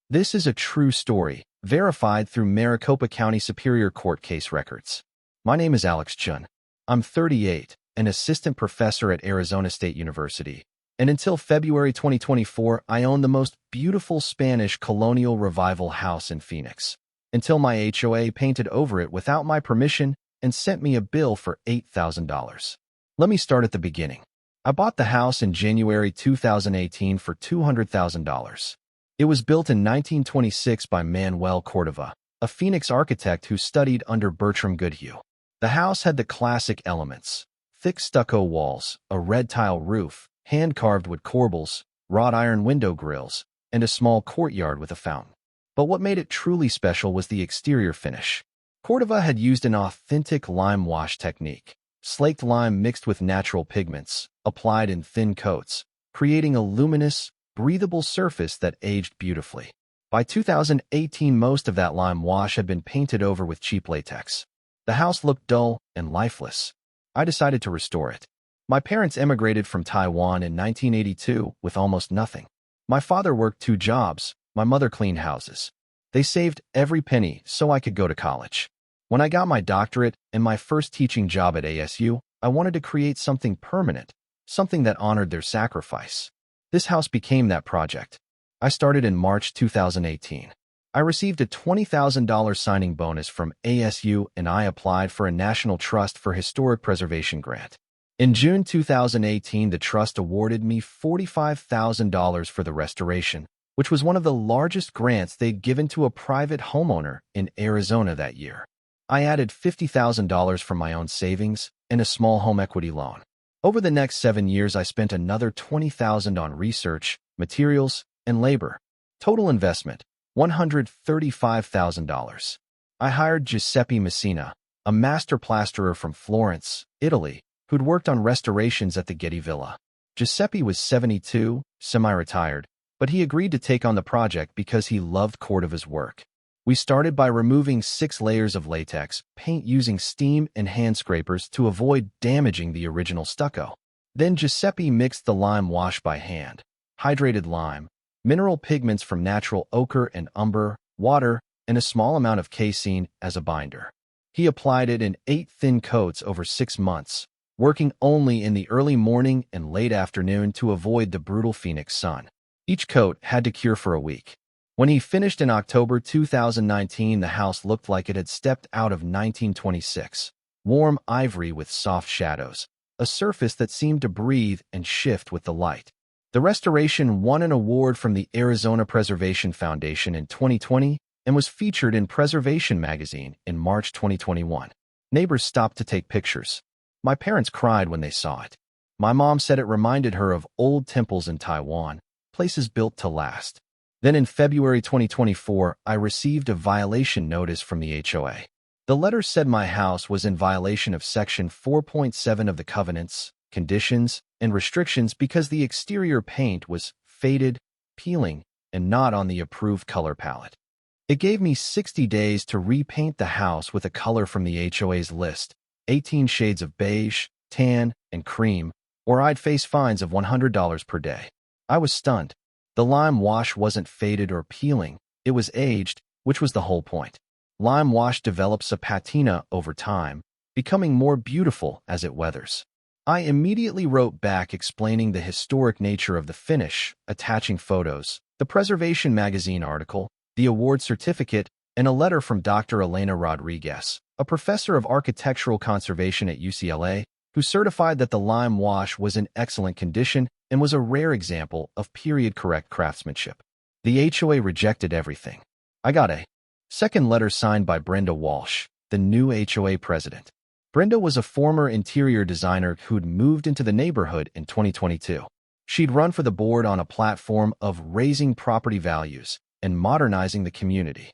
This is a true story, verified through Maricopa County Superior Court case records. My name is Alex Chun. I'm 38, an assistant professor at Arizona State University, and until February 2024, I owned the most beautiful Spanish colonial revival house in Phoenix, until my HOA painted over it without my permission and sent me a bill for $8,000. Let me start at the beginning. I bought the house in January 2018 for $200,000. It was built in 1926 by Manuel Cordova, a Phoenix architect who studied under Bertram Goodhue. The house had the classic elements: thick stucco walls, a red tile roof, hand-carved wood corbels, wrought iron window grills, and a small courtyard with a fountain. But what made it truly special was the exterior finish. Cordova had used an authentic lime wash technique, slaked lime mixed with natural pigments, applied in thin coats, creating a luminous, breathable surface that aged beautifully. By 2018, most of that lime wash had been painted over with cheap latex. The house looked dull and lifeless. I decided to restore it. My parents emigrated from Taiwan in 1982 with almost nothing. My father worked 2 jobs, my mother cleaned houses. They saved every penny so I could go to college. When I got my doctorate and my first teaching job at ASU, I wanted to create something permanent, something that honored their sacrifice. This house became that project. I started in March 2018. I received a $20,000 signing bonus from ASU and I applied for a National Trust for Historic Preservation grant. In June 2018, the trust awarded me $45,000 for the restoration, which was one of the largest grants they'd given to a private homeowner in Arizona that year. I added $50,000 from my own savings and a small home equity loan. Over the next 7 years, I spent another $20,000 on research, materials, and labor. Total investment, $135,000. I hired Giuseppe Messina, a master plasterer from Florence, Italy, who'd worked on restorations at the Getty Villa. Giuseppe was 72, semi-retired, but he agreed to take on the project because he loved Cordova's work. We started by removing 6 layers of latex paint using steam and hand scrapers to avoid damaging the original stucco. Then Giuseppe mixed the lime wash by hand, hydrated lime, mineral pigments from natural ochre and umber, water, and a small amount of casein as a binder. He applied it in 8 thin coats over 6 months, working only in the early morning and late afternoon to avoid the brutal Phoenix sun. Each coat had to cure for a week. When he finished in October 2019, the house looked like it had stepped out of 1926. Warm ivory with soft shadows, a surface that seemed to breathe and shift with the light. The restoration won an award from the Arizona Preservation Foundation in 2020 and was featured in Preservation magazine in March 2021. Neighbors stopped to take pictures. My parents cried when they saw it. My mom said it reminded her of old temples in Taiwan, places built to last. Then in February 2024, I received a violation notice from the HOA. The letter said my house was in violation of Section 4.7 of the covenants, conditions, and restrictions because the exterior paint was faded, peeling, and not on the approved color palette. It gave me 60 days to repaint the house with a color from the HOA's list, 18 shades of beige, tan, and cream, or I'd face fines of $100 per day. I was stunned. The lime wash wasn't faded or peeling, it was aged, which was the whole point. Lime wash develops a patina over time, becoming more beautiful as it weathers. I immediately wrote back explaining the historic nature of the finish, attaching photos, the Preservation magazine article, the award certificate, and a letter from Dr. Elena Rodriguez, a professor of architectural conservation at UCLA, who certified that the lime wash was in excellent condition and was a rare example of period-correct craftsmanship. The HOA rejected everything. I got a second letter signed by Brenda Walsh, the new HOA president. Brenda was a former interior designer who'd moved into the neighborhood in 2022. She'd run for the board on a platform of raising property values and modernizing the community.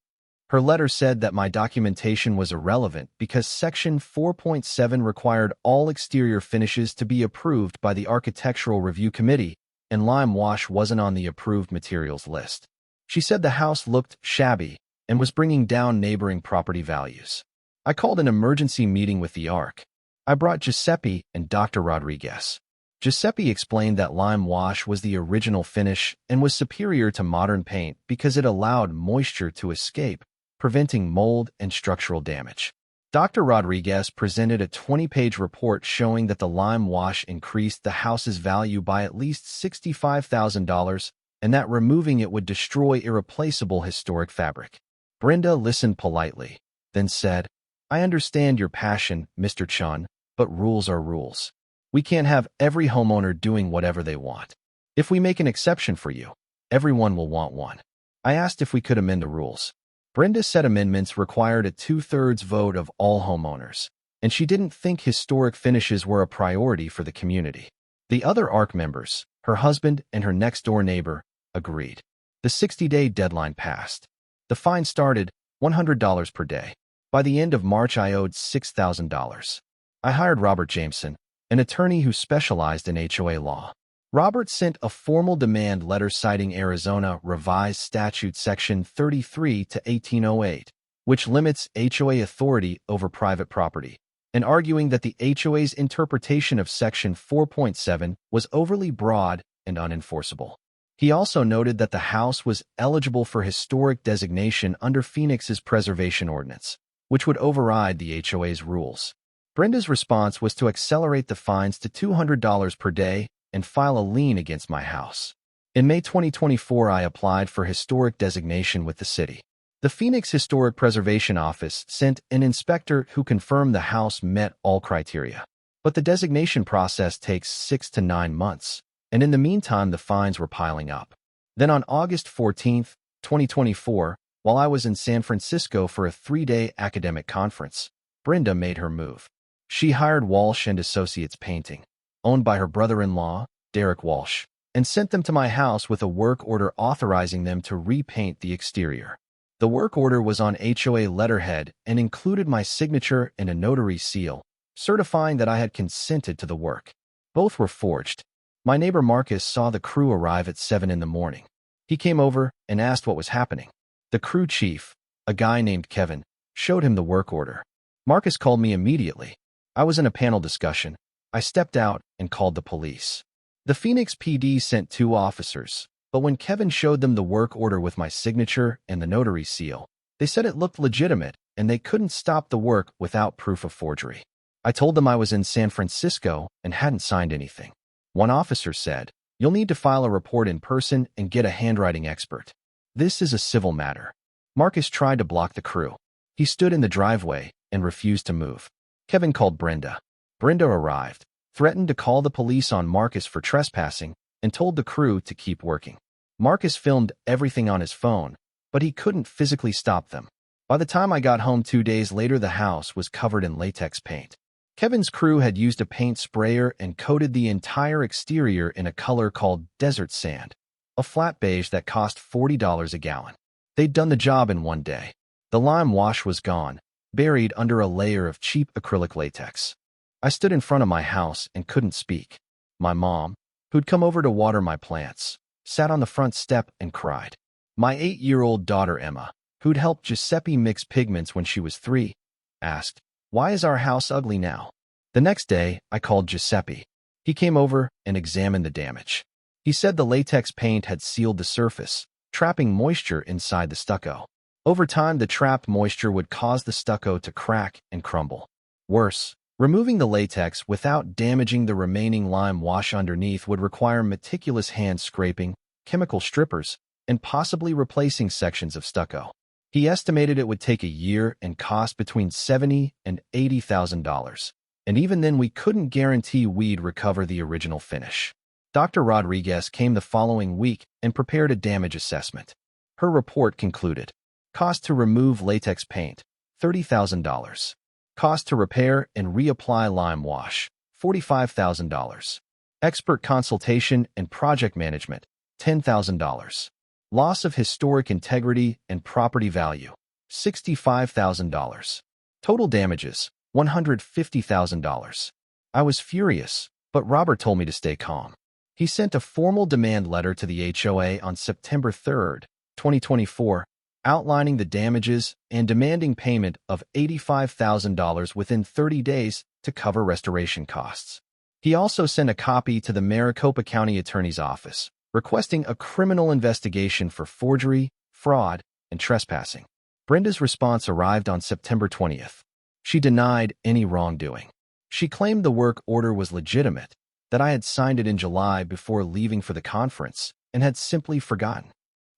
Her letter said that my documentation was irrelevant because Section 4.7 required all exterior finishes to be approved by the Architectural Review Committee, and lime wash wasn't on the approved materials list. She said the house looked shabby and was bringing down neighboring property values. I called an emergency meeting with the ARC. I brought Giuseppe and Dr. Rodriguez. Giuseppe explained that lime wash was the original finish and was superior to modern paint because it allowed moisture to escape, preventing mold and structural damage. Dr. Rodriguez presented a 20-page report showing that the lime wash increased the house's value by at least $65,000 and that removing it would destroy irreplaceable historic fabric. Brenda listened politely, then said, "I understand your passion, Mr. Chun, but rules are rules. We can't have every homeowner doing whatever they want. If we make an exception for you, everyone will want one." I asked if we could amend the rules. Brenda said amendments required a 2/3 vote of all homeowners, and she didn't think historic finishes were a priority for the community. The other ARC members, her husband and her next-door neighbor, agreed. The 60-day deadline passed. The fine started $100 per day. By the end of March, I owed $6,000. I hired Robert Jameson, an attorney who specialized in HOA law. Robert sent a formal demand letter citing Arizona Revised Statute Section 33 to 1808, which limits HOA authority over private property, and arguing that the HOA's interpretation of Section 4.7 was overly broad and unenforceable. He also noted that the house was eligible for historic designation under Phoenix's preservation ordinance, which would override the HOA's rules. Brenda's response was to accelerate the fines to $200 per day and file a lien against my house. In May 2024, I applied for historic designation with the city. The Phoenix Historic Preservation Office sent an inspector who confirmed the house met all criteria. But the designation process takes 6 to 9 months, and in the meantime, the fines were piling up. Then on August 14, 2024, while I was in San Francisco for a 3-day academic conference, Brenda made her move. She hired Walsh and Associates Painting, owned by her brother-in-law, Derek Walsh, and sent them to my house with a work order authorizing them to repaint the exterior. The work order was on HOA letterhead and included my signature and a notary seal, certifying that I had consented to the work. Both were forged. My neighbor Marcus saw the crew arrive at 7 in the morning. He came over and asked what was happening. The crew chief, a guy named Kevin, showed him the work order. Marcus called me immediately. I was in a panel discussion. I stepped out and called the police. The Phoenix PD sent 2 officers, but when Kevin showed them the work order with my signature and the notary seal, they said it looked legitimate and they couldn't stop the work without proof of forgery. I told them I was in San Francisco and hadn't signed anything. One officer said, "You'll need to file a report in person and get a handwriting expert. This is a civil matter." Marcus tried to block the crew. He stood in the driveway and refused to move. Kevin called Brenda. Brenda arrived, threatened to call the police on Marcus for trespassing, and told the crew to keep working. Marcus filmed everything on his phone, but he couldn't physically stop them. By the time I got home 2 days later, the house was covered in latex paint. Kevin's crew had used a paint sprayer and coated the entire exterior in a color called desert sand, a flat beige that cost $40 a gallon. They'd done the job in 1 day. The lime wash was gone, buried under a layer of cheap acrylic latex. I stood in front of my house and couldn't speak. My mom, who'd come over to water my plants, sat on the front step and cried. My 8-year-old daughter Emma, who'd helped Giuseppe mix pigments when she was 3, asked, "Why is our house ugly now?" The next day, I called Giuseppe. He came over and examined the damage. He said the latex paint had sealed the surface, trapping moisture inside the stucco. Over time, the trapped moisture would cause the stucco to crack and crumble. Worse, removing the latex without damaging the remaining lime wash underneath would require meticulous hand scraping, chemical strippers, and possibly replacing sections of stucco. He estimated it would take a year and cost between $70,000 and $80,000, and even then we couldn't guarantee we'd recover the original finish. Dr. Rodriguez came the following week and prepared a damage assessment. Her report concluded, cost to remove latex paint, $30,000. Cost to repair and reapply lime wash, $45,000. Expert consultation and project management, $10,000. Loss of historic integrity and property value, $65,000. Total damages, $150,000. I was furious, but Robert told me to stay calm. He sent a formal demand letter to the HOA on September 3, 2024, outlining the damages and demanding payment of $85,000 within 30 days to cover restoration costs. He also sent a copy to the Maricopa County Attorney's Office, requesting a criminal investigation for forgery, fraud, and trespassing. Brenda's response arrived on September 20th. She denied any wrongdoing. She claimed the work order was legitimate, that I had signed it in July before leaving for the conference, and had simply forgotten.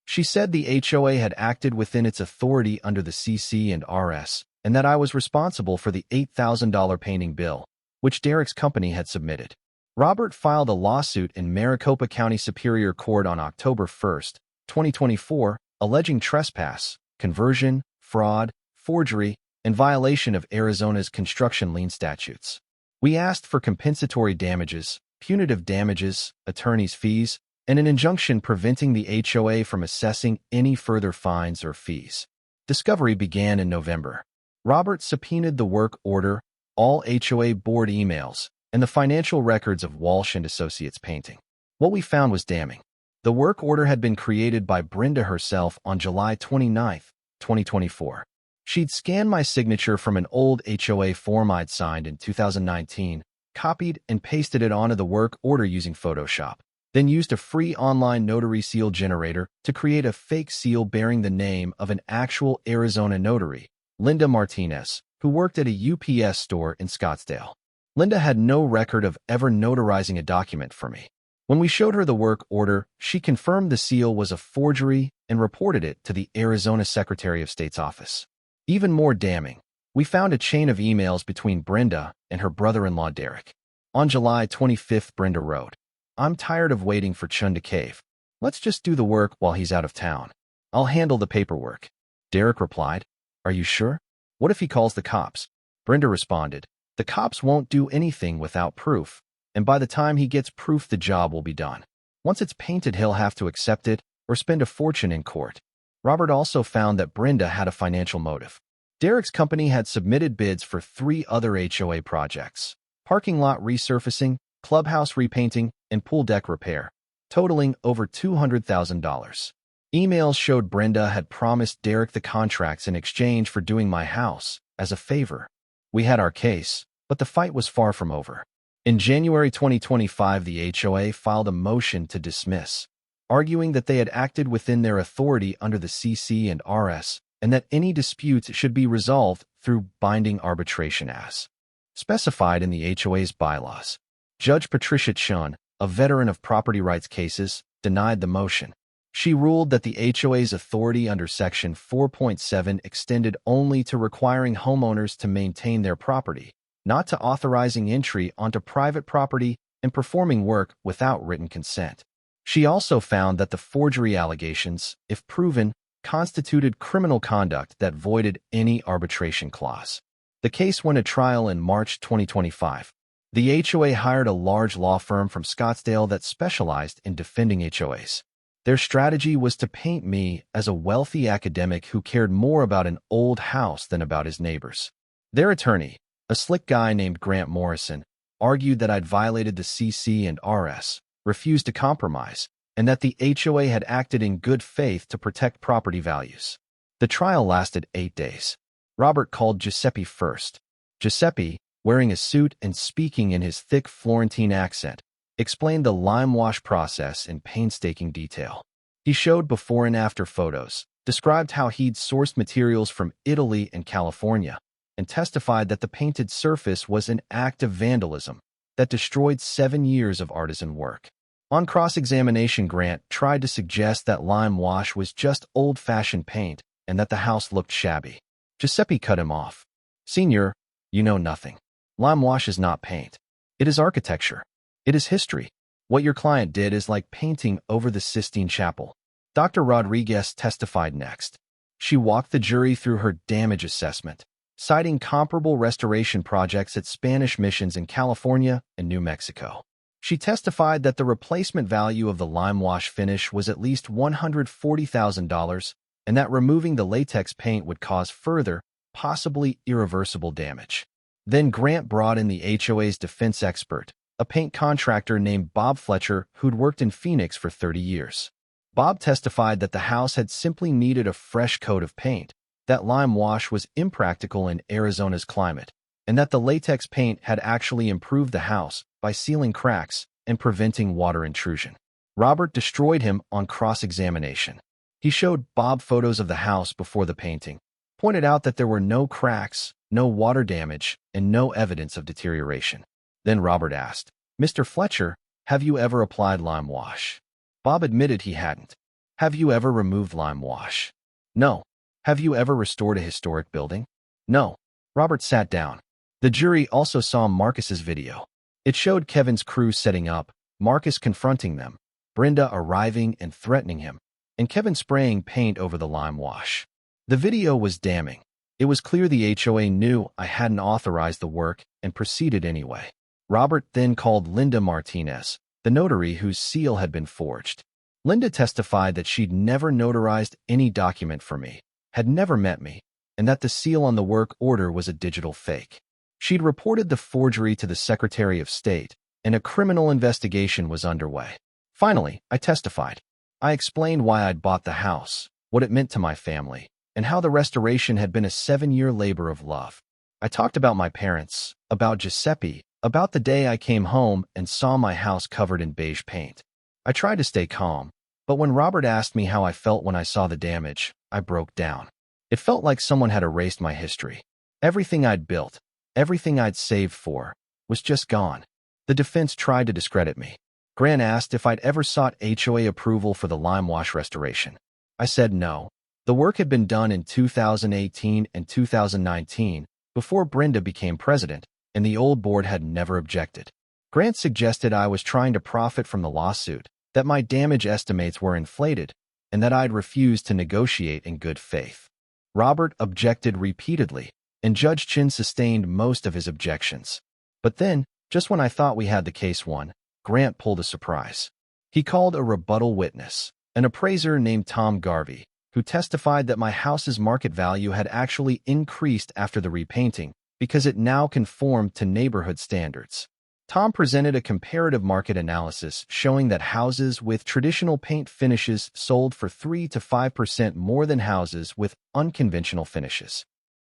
She said the HOA had acted within its authority under the CC and RS, and that I was responsible for the $8,000 painting bill, which Derek's company had submitted. Robert filed a lawsuit in Maricopa County Superior Court on October 1, 2024, alleging trespass, conversion, fraud, forgery, and violation of Arizona's construction lien statutes. We asked for compensatory damages, punitive damages, attorney's fees, and an injunction preventing the HOA from assessing any further fines or fees. Discovery began in November. Robert subpoenaed the work order, all HOA board emails, and the financial records of Walsh and Associates Painting. What we found was damning. The work order had been created by Brenda herself on July 29, 2024. She'd scanned my signature from an old HOA form I'd signed in 2019, copied and pasted it onto the work order using Photoshop, then used a free online notary seal generator to create a fake seal bearing the name of an actual Arizona notary, Linda Martinez, who worked at a UPS store in Scottsdale. Linda had no record of ever notarizing a document for me. When we showed her the work order, she confirmed the seal was a forgery and reported it to the Arizona Secretary of State's office. Even more damning, we found a chain of emails between Brenda and her brother-in-law Derek. On July 25th, Brenda wrote, "I'm tired of waiting for Chun to cave. Let's just do the work while he's out of town. I'll handle the paperwork." Derek replied, "Are you sure? What if he calls the cops?" Brenda responded, "The cops won't do anything without proof, and by the time he gets proof, the job will be done. Once it's painted, he'll have to accept it or spend a fortune in court." Robert also found that Brenda had a financial motive. Derek's company had submitted bids for 3 other HOA projects: parking lot resurfacing, clubhouse repainting, and pool deck repair, totaling over $200,000. Emails showed Brenda had promised Derek the contracts in exchange for doing my house as a favor. We had our case, but the fight was far from over. In January 2025, the HOA filed a motion to dismiss, arguing that they had acted within their authority under the CC and RS, and that any disputes should be resolved through binding arbitration as specified in the HOA's bylaws. Judge Patricia Chun, a veteran of property rights cases, denied the motion. She ruled that the HOA's authority under Section 4.7 extended only to requiring homeowners to maintain their property, not to authorizing entry onto private property and performing work without written consent. She also found that the forgery allegations, if proven, constituted criminal conduct that voided any arbitration clause. The case went to trial in March 2025. The HOA hired a large law firm from Scottsdale that specialized in defending HOAs. Their strategy was to paint me as a wealthy academic who cared more about an old house than about his neighbors. Their attorney, a slick guy named Grant Morrison, argued that I'd violated the CC and RS, refused to compromise, and that the HOA had acted in good faith to protect property values. The trial lasted 8 days. Robert called Giuseppe first. Giuseppe, wearing a suit and speaking in his thick Florentine accent, explained the lime wash process in painstaking detail. He showed before and after photos, described how he'd sourced materials from Italy and California, and testified that the painted surface was an act of vandalism that destroyed 7 years of artisan work. On cross-examination, Grant tried to suggest that lime wash was just old-fashioned paint and that the house looked shabby. Giuseppe cut him off. "Senior, you know nothing. Lime wash is not paint. It is architecture. It is history. What your client did is like painting over the Sistine Chapel." Dr. Rodriguez testified next. She walked the jury through her damage assessment, citing comparable restoration projects at Spanish missions in California and New Mexico. She testified that the replacement value of the lime wash finish was at least $140,000 and that removing the latex paint would cause further, possibly irreversible damage. Then Grant brought in the HOA's defense expert, a paint contractor named Bob Fletcher who'd worked in Phoenix for 30 years. Bob testified that the house had simply needed a fresh coat of paint, that lime wash was impractical in Arizona's climate, and that the latex paint had actually improved the house by sealing cracks and preventing water intrusion. Robert destroyed him on cross-examination. He showed Bob photos of the house before the painting, pointed out that there were no cracks, no water damage, and no evidence of deterioration. Then Robert asked, "Mr. Fletcher, have you ever applied lime wash?" Bob admitted he hadn't. "Have you ever removed lime wash?" "No." "Have you ever restored a historic building?" "No." Robert sat down. The jury also saw Marcus's video. It showed Kevin's crew setting up, Marcus confronting them, Brenda arriving and threatening him, and Kevin spraying paint over the lime wash. The video was damning. It was clear the HOA knew I hadn't authorized the work and proceeded anyway. Robert then called Linda Martinez, the notary whose seal had been forged. Linda testified that she'd never notarized any document for me, had never met me, and that the seal on the work order was a digital fake. She'd reported the forgery to the Secretary of State, and a criminal investigation was underway. Finally, I testified. I explained why I'd bought the house, what it meant to my family, and how the restoration had been a 7-year labor of love. I talked about my parents, about Giuseppe, about the day I came home and saw my house covered in beige paint. I tried to stay calm, but when Robert asked me how I felt when I saw the damage, I broke down. It felt like someone had erased my history. Everything I'd built, everything I'd saved for, was just gone. The defense tried to discredit me. Grant asked if I'd ever sought HOA approval for the lime wash restoration. I said no. The work had been done in 2018 and 2019, before Brenda became president, and the old board had never objected. Grant suggested I was trying to profit from the lawsuit, that my damage estimates were inflated, and that I'd refused to negotiate in good faith. Robert objected repeatedly, and Judge Chin sustained most of his objections. But then, just when I thought we had the case won, Grant pulled a surprise. He called a rebuttal witness, an appraiser named Tom Garvey, who testified that my house's market value had actually increased after the repainting because it now conformed to neighborhood standards. Tom presented a comparative market analysis showing that houses with traditional paint finishes sold for 3 to 5% more than houses with unconventional finishes.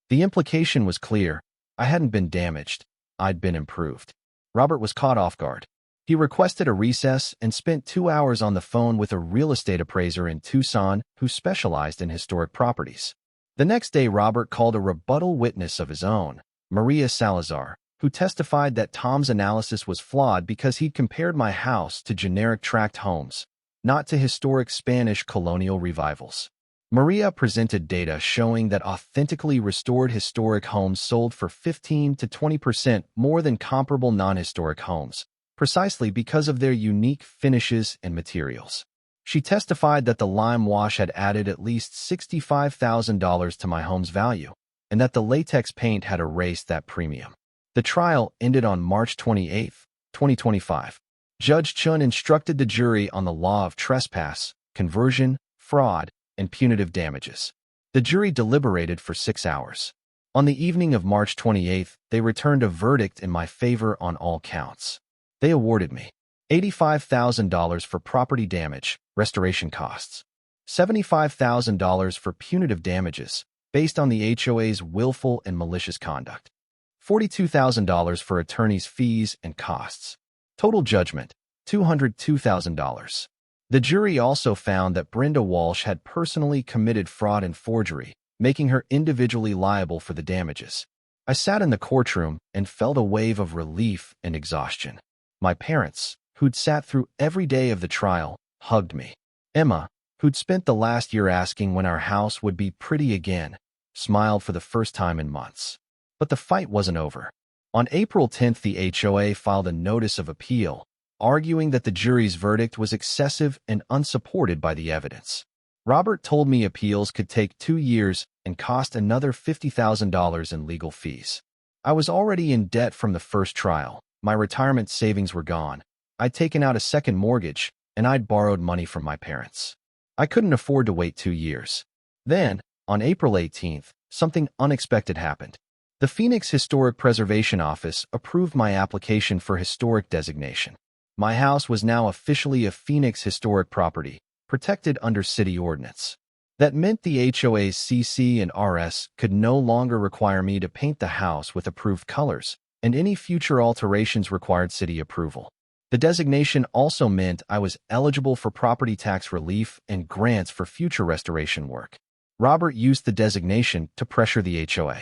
The implication was clear. I hadn't been damaged. I'd been improved. Robert was caught off guard. He requested a recess and spent 2 hours on the phone with a real estate appraiser in Tucson who specialized in historic properties. The next day, Robert called a rebuttal witness of his own, Maria Salazar, who testified that Tom's analysis was flawed because he'd compared my house to generic tract homes, not to historic Spanish colonial revivals. Maria presented data showing that authentically restored historic homes sold for 15 to 20% more than comparable non-historic homes, precisely because of their unique finishes and materials. She testified that the lime wash had added at least $65,000 to my home's value, and that the latex paint had erased that premium. The trial ended on March 28, 2025. Judge Chun instructed the jury on the law of trespass, conversion, fraud, and punitive damages. The jury deliberated for 6 hours. On the evening of March 28, they returned a verdict in my favor on all counts. They awarded me $85,000 for property damage, restoration costs, $75,000 for punitive damages, based on the HOA's willful and malicious conduct, $42,000 for attorney's fees and costs. Total judgment, $202,000. The jury also found that Brenda Walsh had personally committed fraud and forgery, making her individually liable for the damages. I sat in the courtroom and felt a wave of relief and exhaustion. My parents, who'd sat through every day of the trial, hugged me. Emma, who'd spent the last year asking when our house would be pretty again, smiled for the first time in months. But the fight wasn't over. On April 10th, the HOA filed a notice of appeal, arguing that the jury's verdict was excessive and unsupported by the evidence. Robert told me appeals could take 2 years and cost another $50,000 in legal fees. I was already in debt from the first trial. My retirement savings were gone. I'd taken out a second mortgage, and I'd borrowed money from my parents. I couldn't afford to wait 2 years. Then, on April 18th, something unexpected happened. The Phoenix Historic Preservation Office approved my application for historic designation. My house was now officially a Phoenix historic property, protected under city ordinance. That meant the HOA's CC and RS could no longer require me to paint the house with approved colors, and any future alterations required city approval. The designation also meant I was eligible for property tax relief and grants for future restoration work. Robert used the designation to pressure the HOA.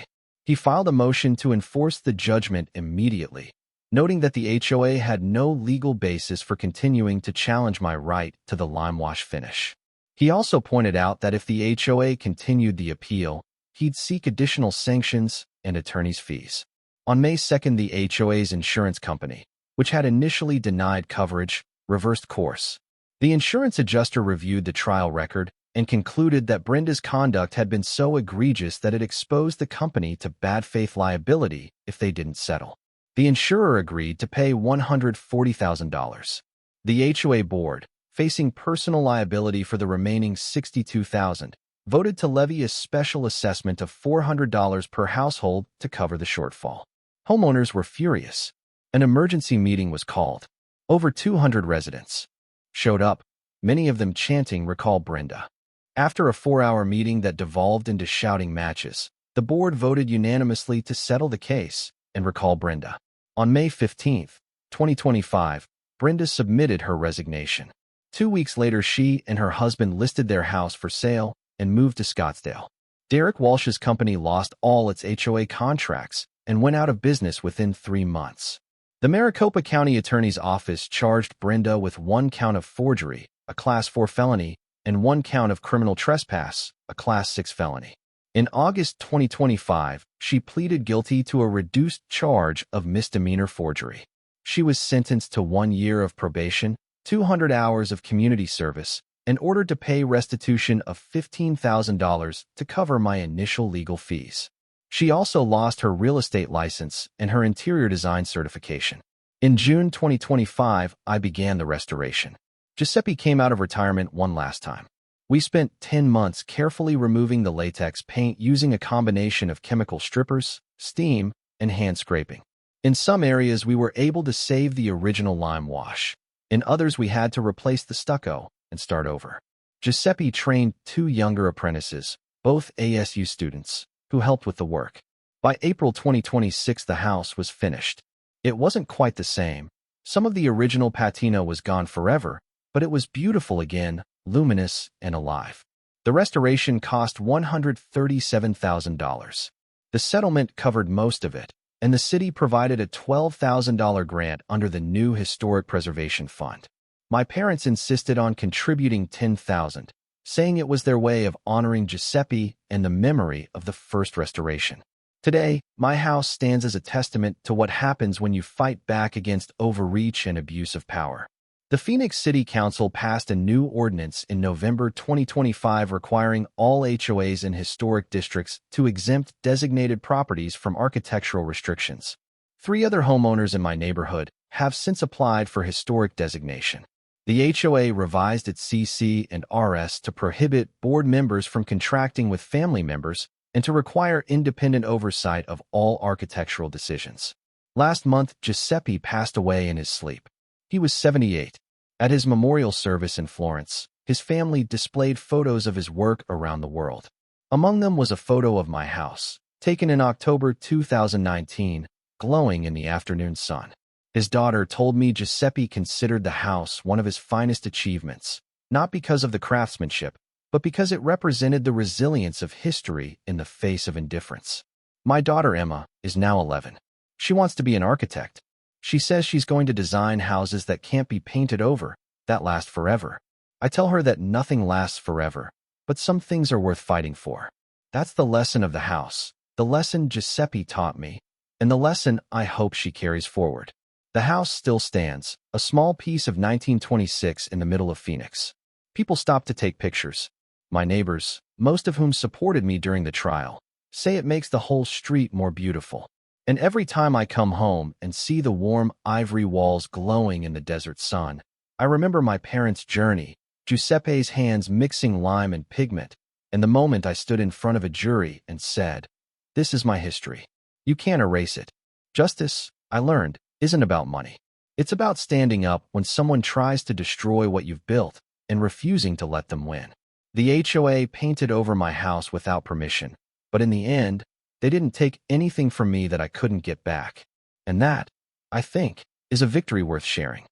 He filed a motion to enforce the judgment immediately, noting that the HOA had no legal basis for continuing to challenge my right to the lime wash finish. He also pointed out that if the HOA continued the appeal, he'd seek additional sanctions and attorney's fees. On May 2nd, the HOA's insurance company, which had initially denied coverage, reversed course. The insurance adjuster reviewed the trial record and concluded that Brenda's conduct had been so egregious that it exposed the company to bad faith liability if they didn't settle. The insurer agreed to pay $140,000. The HOA board, facing personal liability for the remaining $62,000, voted to levy a special assessment of $400 per household to cover the shortfall. Homeowners were furious. An emergency meeting was called. Over 200 residents showed up, many of them chanting "Recall Brenda." After a 4-hour meeting that devolved into shouting matches, the board voted unanimously to settle the case and recall Brenda. On May 15, 2025, Brenda submitted her resignation. 2 weeks later, she and her husband listed their house for sale and moved to Scottsdale. Derek Walsh's company lost all its HOA contracts and went out of business within 3 months. The Maricopa County Attorney's Office charged Brenda with 1 count of forgery, a Class 4 felony, and 1 count of criminal trespass, a Class 6 felony. In August 2025, she pleaded guilty to a reduced charge of misdemeanor forgery. She was sentenced to 1 year of probation, 200 hours of community service, and ordered to pay restitution of $15,000 to cover my initial legal fees. She also lost her real estate license and her interior design certification. In June 2025, I began the restoration. Giuseppe came out of retirement one last time. We spent 10 months carefully removing the latex paint using a combination of chemical strippers, steam, and hand scraping. In some areas, we were able to save the original lime wash. In others, we had to replace the stucco and start over. Giuseppe trained 2 younger apprentices, both ASU students, who helped with the work. By April 2026, the house was finished. It wasn't quite the same. Some of the original patina was gone forever, but it was beautiful again, luminous and alive. The restoration cost $137,000. The settlement covered most of it, and the city provided a $12,000 grant under the new Historic Preservation Fund. My parents insisted on contributing $10,000, saying it was their way of honoring Giuseppe and the memory of the first restoration. Today, my house stands as a testament to what happens when you fight back against overreach and abuse of power. The Phoenix City Council passed a new ordinance in November 2025 requiring all HOAs in historic districts to exempt designated properties from architectural restrictions. 3 other homeowners in my neighborhood have since applied for historic designation. The HOA revised its CC and RS to prohibit board members from contracting with family members and to require independent oversight of all architectural decisions. Last month, Giuseppe passed away in his sleep. He was 78. At his memorial service in Florence, his family displayed photos of his work around the world. Among them was a photo of my house, taken in October 2019, glowing in the afternoon sun. His daughter told me Giuseppe considered the house one of his finest achievements, not because of the craftsmanship, but because it represented the resilience of history in the face of indifference. My daughter Emma is now 11. She wants to be an architect. She says she's going to design houses that can't be painted over, that last forever. I tell her that nothing lasts forever, but some things are worth fighting for. That's the lesson of the house, the lesson Giuseppe taught me, and the lesson I hope she carries forward. The house still stands, a small piece of 1926 in the middle of Phoenix. People stop to take pictures. My neighbors, most of whom supported me during the trial, say it makes the whole street more beautiful. And every time I come home and see the warm ivory walls glowing in the desert sun, I remember my parents' journey, Giuseppe's hands mixing lime and pigment, and the moment I stood in front of a jury and said, "This is my history. You can't erase it." Justice, I learned, isn't about money. It's about standing up when someone tries to destroy what you've built and refusing to let them win. The HOA painted over my house without permission, but in the end, they didn't take anything from me that I couldn't get back. And that, I think, is a victory worth sharing.